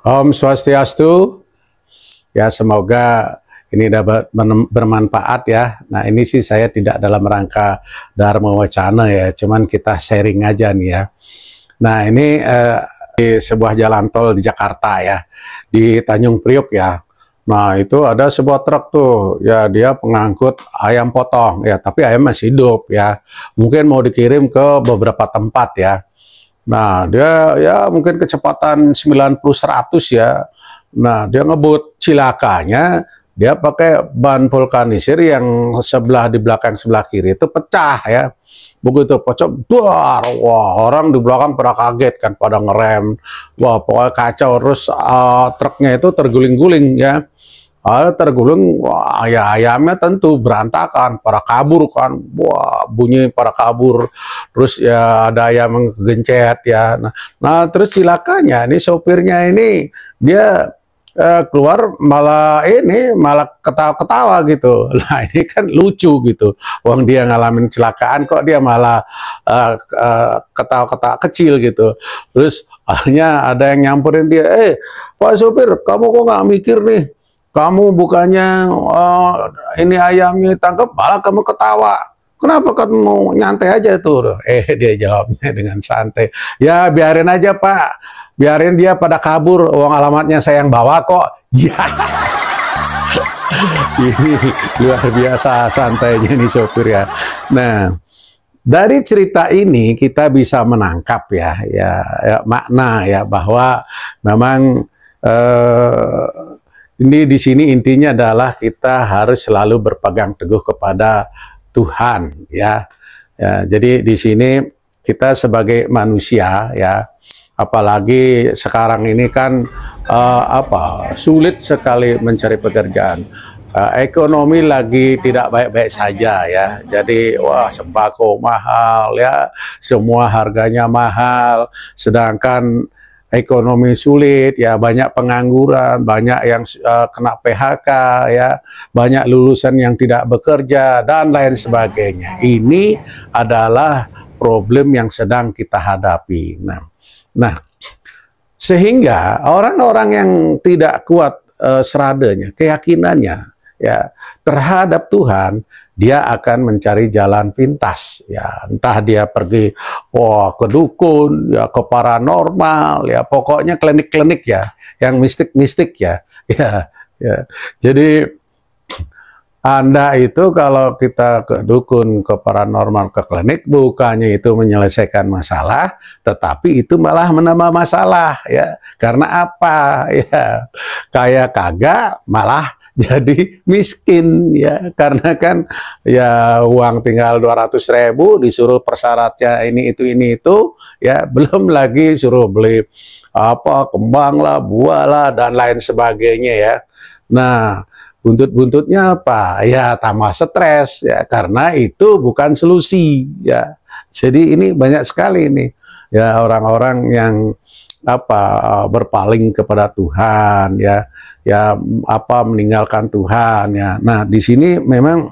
Om Swastiastu, ya semoga ini dapat bermanfaat ya. Nah ini sih saya tidak dalam rangka Dharma Wacana ya, cuman kita sharing aja nih ya. Nah ini di sebuah jalan tol di Jakarta ya, di Tanjung Priok ya. Nah itu ada sebuah truk tuh, ya dia pengangkut ayam potong ya, tapi ayam masih hidup ya. Mungkin mau dikirim ke beberapa tempat ya. Nah, dia ya mungkin kecepatan 90-100 ya. Nah, dia ngebut, cilakanya dia pakai ban vulkanisir yang sebelah di belakang sebelah kiri itu pecah ya. Begitu pecah, wah orang di belakang pada kaget kan, pada ngerem. Wah, pokoknya kacau. Terus truknya itu terguling-guling ya. Tergulung, wah, ayamnya tentu berantakan, pada kabur kan, wah bunyi pada kabur, terus ya ada ayam yang kegencet ya. Nah terus cilakanya ini sopirnya ini dia keluar malah ketawa-ketawa gitu. Nah ini kan lucu gitu, wong dia ngalamin kecelakaan kok dia malah ketawa-ketawa kecil gitu. Terus akhirnya ada yang nyamperin dia, Pak sopir, kamu kok nggak mikir nih? Kamu bukannya ini ayamnya tangkap, malah kamu ketawa. Kenapa kamu nyantai aja tuh? Dia jawabnya dengan santai. Ya biarin aja Pak, biarin dia pada kabur. Uang alamatnya saya yang bawa kok. Ya, ini luar biasa santainya nih sopir ya. Nah, dari cerita ini kita bisa menangkap ya makna ya bahwa memang ini di sini intinya adalah kita harus selalu berpegang teguh kepada Tuhan ya. Jadi di sini kita sebagai manusia ya, apalagi sekarang ini kan sulit sekali mencari pekerjaan. Ekonomi lagi tidak baik-baik saja ya. Jadi wah sembako mahal ya, semua harganya mahal, sedangkan ekonomi sulit ya, banyak pengangguran, banyak yang kena PHK ya, banyak lulusan yang tidak bekerja dan lain sebagainya. Ini adalah problem yang sedang kita hadapi. Nah sehingga orang-orang yang tidak kuat seradanya, keyakinannya ya terhadap Tuhan, dia akan mencari jalan pintas ya, entah dia pergi ke dukun ya, ke paranormal ya, pokoknya klinik-klinik ya yang mistik-mistik ya. Jadi Anda itu kalau kita ke dukun, ke paranormal, ke klinik, bukannya itu menyelesaikan masalah, tetapi itu malah menambah masalah ya. Karena apa ya, kayak kagak malah jadi miskin ya, karena kan ya uang tinggal 200.000 disuruh persyaratnya ini itu ya, belum lagi suruh beli kembang lah, buah lah dan lain sebagainya ya. Nah buntut-buntutnya apa ya, tambah stres ya, karena itu bukan solusi ya. Jadi ini banyak sekali nih ya orang-orang yang berpaling kepada Tuhan ya meninggalkan Tuhan ya. Nah di sini memang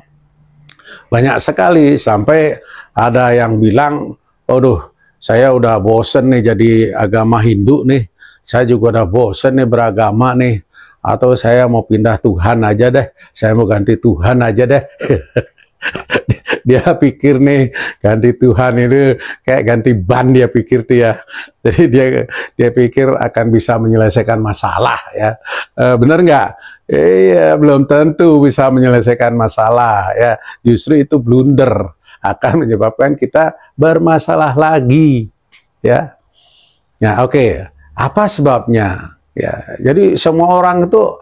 banyak sekali, sampai ada yang bilang, aduh saya udah bosen nih jadi agama Hindu nih, saya juga udah bosen nih beragama nih, atau saya mau pindah Tuhan aja deh, saya mau ganti Tuhan aja deh. Dia pikir nih ganti Tuhan itu kayak ganti ban, dia pikir dia. Jadi dia pikir akan bisa menyelesaikan masalah ya. Benar nggak? Iya, belum tentu bisa menyelesaikan masalah ya. Justru itu blunder, akan menyebabkan kita bermasalah lagi ya. Ya oke. Apa sebabnya? Ya, jadi semua orang itu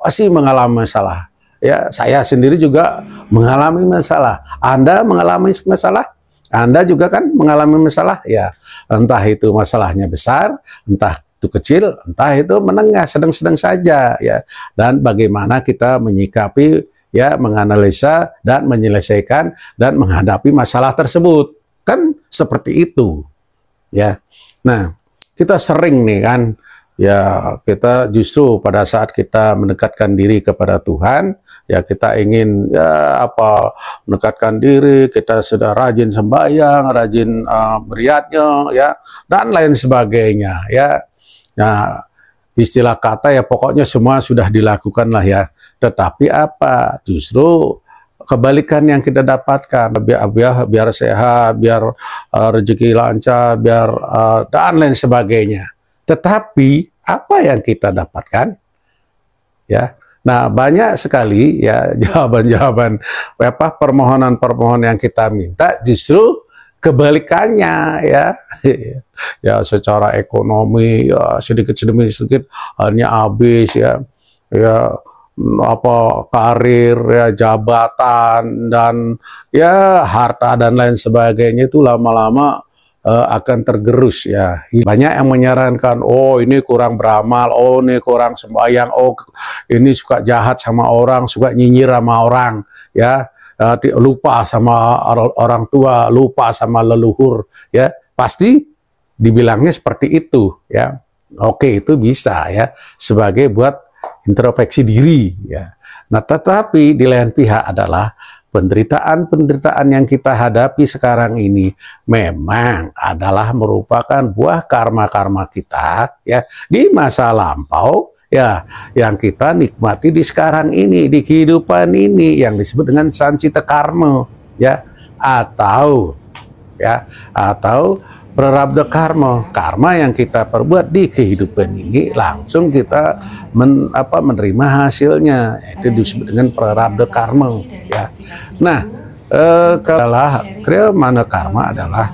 pasti mengalami masalah. Ya, saya sendiri juga mengalami masalah. Anda mengalami masalah? Anda juga kan mengalami masalah? Ya, entah itu masalahnya besar, entah itu kecil, entah itu menengah, sedang-sedang saja ya. Dan bagaimana kita menyikapi ya, menganalisa dan menyelesaikan dan menghadapi masalah tersebut. Kan seperti itu. Ya. Nah, kita sering nih kan, ya kita justru pada saat kita mendekatkan diri kepada Tuhan, ya kita ingin mendekatkan diri, kita sudah rajin sembahyang, rajin beriatnya ya dan lain sebagainya ya. Nah istilah kata ya pokoknya semua sudah dilakukan lah ya. Tetapi apa? Justru kebalikan yang kita dapatkan, biar sehat, biar rezeki lancar, biar dan lain sebagainya. Tetapi apa yang kita dapatkan? Ya, nah banyak sekali ya jawaban-jawaban permohonan-permohonan yang kita minta justru kebalikannya ya. Ya secara ekonomi ya sedikit demi sedikit hanya habis ya. Ya apa karir ya, jabatan dan ya harta dan lain sebagainya itu lama-lama akan tergerus ya. Banyak yang menyarankan, oh ini kurang beramal, oh ini kurang sembahyang, oh ini suka jahat sama orang, suka nyinyir sama orang ya, lupa sama orang tua, lupa sama leluhur ya. Pasti dibilangnya seperti itu ya. Oke, itu bisa ya sebagai buat introspeksi diri ya. Nah, tetapi di lain pihak adalah penderitaan-penderitaan yang kita hadapi sekarang ini memang adalah merupakan buah karma-karma kita ya di masa lampau ya, yang kita nikmati di sekarang ini, di kehidupan ini yang disebut dengan sancita karma ya, atau prarabdha karma, karma yang kita perbuat di kehidupan ini langsung kita menerima hasilnya, itu disebut dengan prarabdha karma ya. Nah, kriya mana karma adalah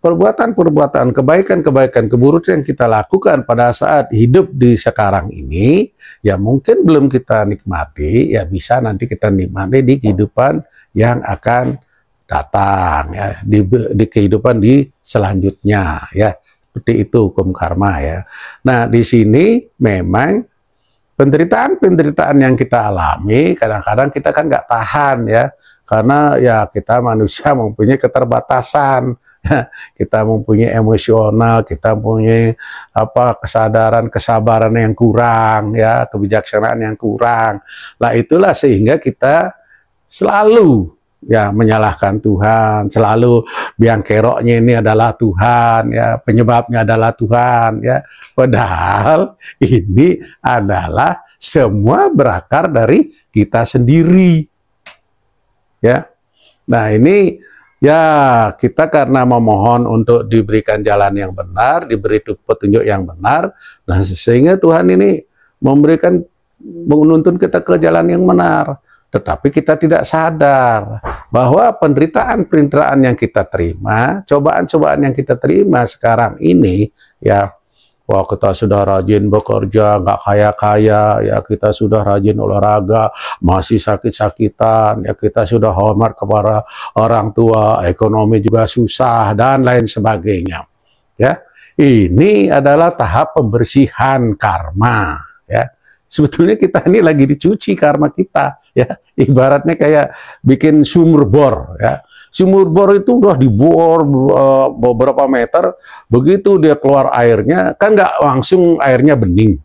perbuatan-perbuatan kebaikan-kebaikan keburukan yang kita lakukan pada saat hidup di sekarang ini ya mungkin belum kita nikmati ya, bisa nanti kita nikmati di kehidupan yang akan datang ya, di kehidupan di selanjutnya ya. Seperti itu hukum karma ya. Nah, di sini memang penderitaan-penderitaan yang kita alami kadang-kadang kita kan nggak tahan ya, karena ya kita manusia mempunyai keterbatasan ya. Kita mempunyai emosional, kita mempunyai kesadaran, kesabaran yang kurang ya, kebijaksanaan yang kurang. Nah, itulah sehingga kita selalu ya menyalahkan Tuhan, selalu biang keroknya ini adalah Tuhan ya, penyebabnya adalah Tuhan ya. Padahal ini adalah semua berakar dari kita sendiri ya. Nah, ini ya kita karena memohon untuk diberikan jalan yang benar, diberi petunjuk yang benar, dan sehingga Tuhan ini menuntun kita ke jalan yang benar. Tetapi kita tidak sadar bahwa penderitaan-penderitaan yang kita terima, cobaan-cobaan yang kita terima sekarang ini, ya, wah kita sudah rajin bekerja, nggak kaya-kaya, ya kita sudah rajin olahraga, masih sakit-sakitan, ya kita sudah hormat kepada orang tua, ekonomi juga susah, dan lain sebagainya. Ya, ini adalah tahap pembersihan karma, ya. Sebetulnya kita ini lagi dicuci karma kita ya, ibaratnya kayak bikin sumur bor ya. Sumur bor itu udah dibor beberapa meter, begitu dia keluar airnya kan nggak langsung airnya bening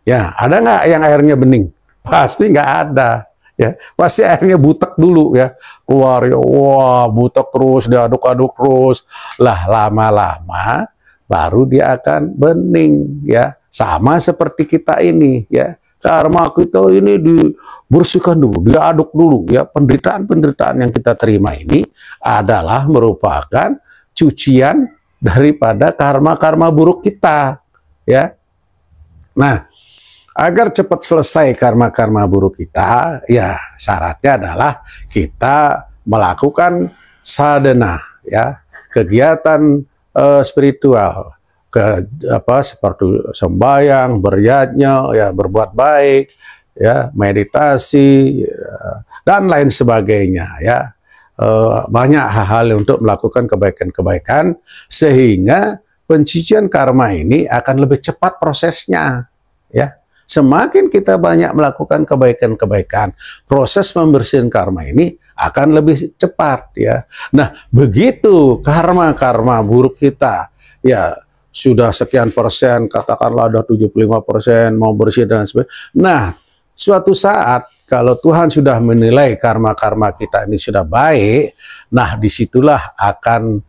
ya. Ada nggak yang airnya bening? Pasti nggak ada ya, pasti airnya butek dulu ya, keluar ya, wah butek terus, diaduk-aduk terus lah, lama-lama baru dia akan bening ya. Sama seperti kita ini ya, karma kita ini dibersihkan dulu, diaduk dulu ya. Penderitaan-penderitaan yang kita terima ini adalah merupakan cucian daripada karma-karma buruk kita ya. Nah, agar cepat selesai karma-karma buruk kita ya, syaratnya adalah kita melakukan sadhana ya, kegiatan spiritual, seperti sembahyang, beryajna, ya berbuat baik, ya meditasi, ya, dan lain sebagainya ya. Banyak hal-hal untuk melakukan kebaikan-kebaikan sehingga pencucian karma ini akan lebih cepat prosesnya ya. Semakin kita banyak melakukan kebaikan-kebaikan, proses pembersihan karma ini akan lebih cepat ya. Nah, begitu karma-karma buruk kita ya sudah sekian persen, katakanlah ada 75% mau bersih dan sebagainya. Nah, suatu saat kalau Tuhan sudah menilai karma-karma kita ini sudah baik, nah disitulah akan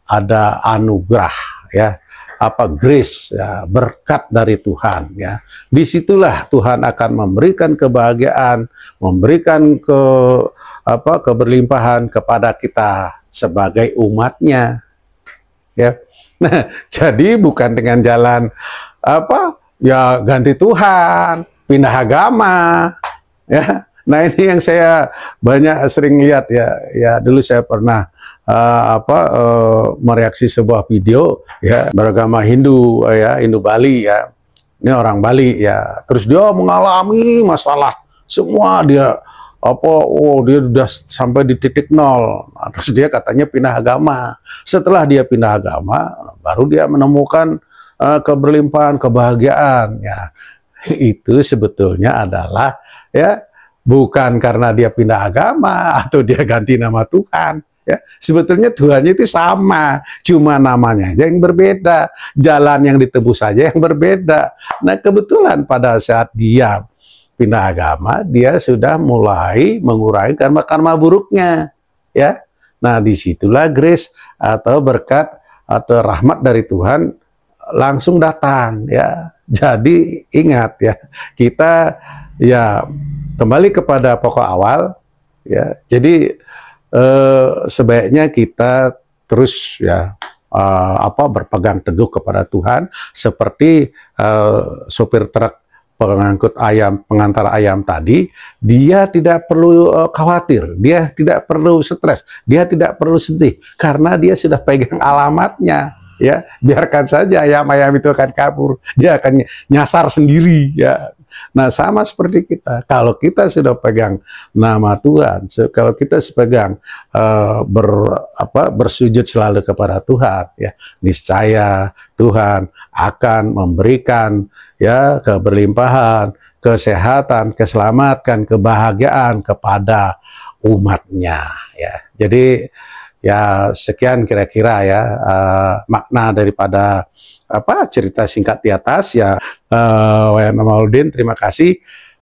ada anugerah ya. apa grace ya, berkat dari Tuhan ya. Disitulah Tuhan akan memberikan kebahagiaan, memberikan keberlimpahan kepada kita sebagai umatnya ya. Nah, jadi bukan dengan jalan ya ganti Tuhan, pindah agama ya. Nah, ini yang saya banyak sering lihat ya. Ya, dulu saya pernah mereaksi sebuah video ya, beragama Hindu ya, Hindu Bali ya. Ini orang Bali ya. Terus dia mengalami masalah semua, dia dia udah sampai di titik nol. Nah, terus dia katanya pindah agama. Setelah dia pindah agama, baru dia menemukan keberlimpahan, kebahagiaan ya. Itu sebetulnya adalah ya bukan karena dia pindah agama atau dia ganti nama Tuhan. Ya, sebetulnya Tuhannya itu sama, cuma namanya aja yang berbeda, jalan yang ditebus saja yang berbeda. Nah, kebetulan pada saat dia pindah agama, dia sudah mulai mengurangi karma-karma buruknya. Ya, nah disitulah grace atau berkat atau rahmat dari Tuhan langsung datang. Ya, jadi ingat ya, kita ya kembali kepada pokok awal. Ya, jadi sebaiknya kita terus ya berpegang teguh kepada Tuhan seperti sopir truk pengangkut ayam, pengantar ayam tadi. Dia tidak perlu khawatir, dia tidak perlu stres, dia tidak perlu sedih karena dia sudah pegang alamatnya. Ya, biarkan saja ayam-ayam itu akan kabur, dia akan nyasar sendiri ya. Nah, sama seperti kita. Kalau kita sudah pegang nama Tuhan, kalau kita pegang bersujud selalu kepada Tuhan, ya, niscaya Tuhan akan memberikan ya keberlimpahan, kesehatan, keselamatan, kebahagiaan kepada umatnya. Ya, jadi ya sekian kira-kira ya makna daripada cerita singkat di atas ya. Wayan Mauludin, terima kasih.